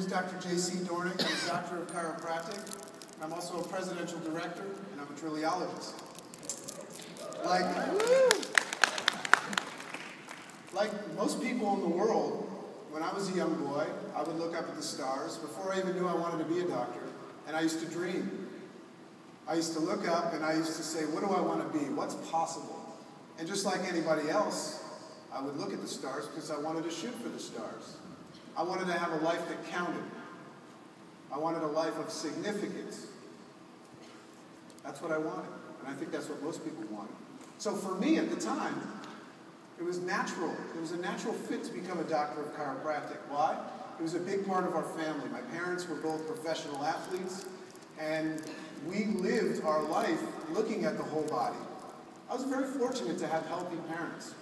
Dr. J.C. Dornick. I'm a doctor of chiropractic. I'm also a presidential director, and I'm a trilliologist. Like most people in the world, when I was a young boy, I would look up at the stars before I even knew I wanted to be a doctor, and I used to dream. I used to look up and I used to say, what do I want to be? What's possible? And just like anybody else, I would look at the stars because I wanted to shoot for the stars. I wanted to have a life that counted. I wanted a life of significance. That's what I wanted. And I think that's what most people wanted. So for me at the time, it was natural. It was a natural fit to become a doctor of chiropractic. Why? It was a big part of our family. My parents were both professional athletes, and we lived our life looking at the whole body. I was very fortunate to have healthy parents.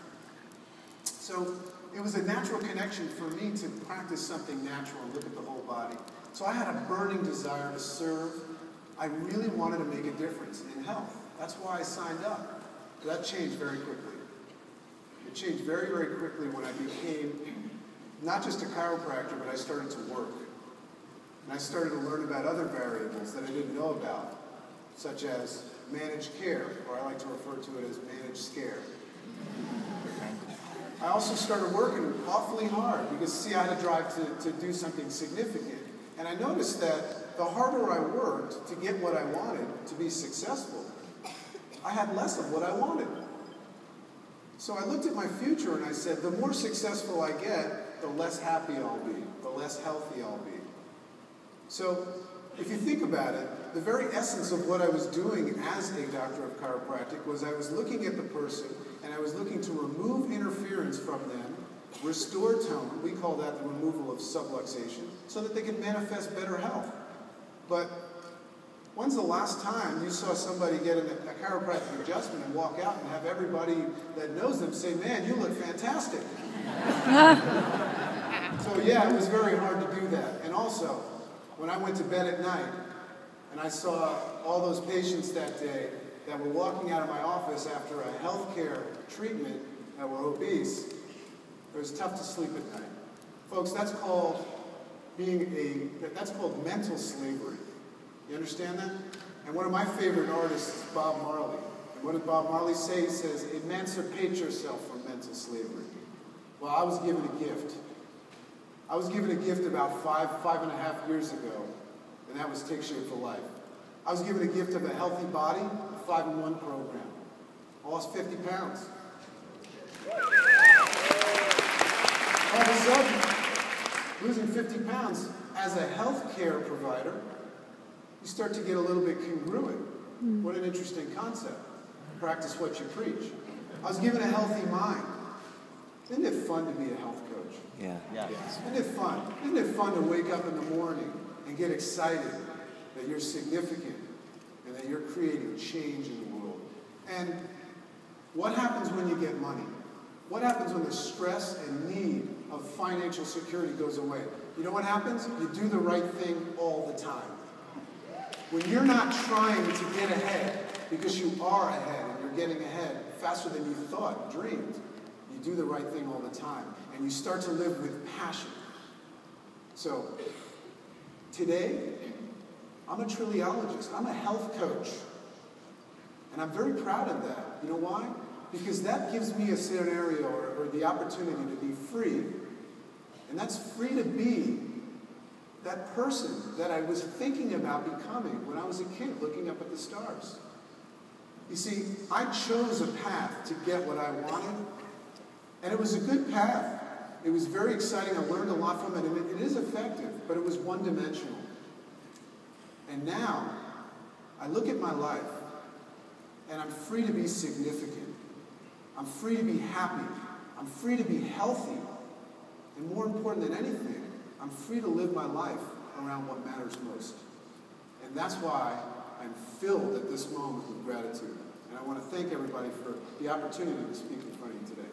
So it was a natural connection for me to practice something natural and look at the whole body. So I had a burning desire to serve. I really wanted to make a difference in health. That's why I signed up. That changed very quickly. It changed very, very quickly when I became not just a chiropractor, but I started to work. And I started to learn about other variables that I didn't know about, such as managed care, or I like to refer to it as managed scare. I also started working awfully hard because, see, I had to drive to do something significant. And I noticed that the harder I worked to get what I wanted, to be successful, I had less of what I wanted. So I looked at my future and I said, the more successful I get, the less happy I'll be, the less healthy I'll be. So if you think about it, the very essence of what I was doing as a doctor of chiropractic was I was looking at the person and I was looking to remove interference from them, restore tone, we call that the removal of subluxation, so that they could manifest better health. But when's the last time you saw somebody get a chiropractic adjustment and walk out and have everybody that knows them say, man, you look fantastic? So yeah, it was very hard to do that. And also, when I went to bed at night and I saw all those patients that day that were walking out of my office after a healthcare treatment that were obese, it was tough to sleep at night. Folks, that's called mental slavery. You understand that? And one of my favorite artists is Bob Marley. And what did Bob Marley say? He says, emancipate yourself from mental slavery. Well, I was given a gift. I was given a gift about 5.5 years ago, and that was Take Shape for Life. I was given a gift of a healthy body, a 5-in-1 program. I lost 50 pounds. All of a sudden, losing 50 pounds as a healthcare provider, you start to get a little bit congruent. What an interesting concept. Practice what you preach. I was given a healthy mind. Isn't it fun to be a health coach? Yeah. Isn't it fun? Isn't it fun to wake up in the morning and get excited that you're significant and that you're creating change in the world? And what happens when you get money? What happens when the stress and need of financial security goes away? You know what happens? You do the right thing all the time. When you're not trying to get ahead, because you are ahead and you're getting ahead faster than you thought, dreamed, you do the right thing all the time. And you start to live with passion. So, today, I'm a trilliologist. I'm a health coach. And I'm very proud of that. You know why? Because that gives me a scenario or the opportunity to be free. And that's free to be that person that I was thinking about becoming when I was a kid looking up at the stars. You see, I chose a path to get what I wanted, and it was a good path. It was very exciting. I learned a lot from it, and it is effective, but it was one-dimensional. And now, I look at my life, and I'm free to be significant. I'm free to be happy. I'm free to be healthy. And more important than anything, I'm free to live my life around what matters most. And that's why I'm filled at this moment with gratitude. And I want to thank everybody for the opportunity to speak in front of you today.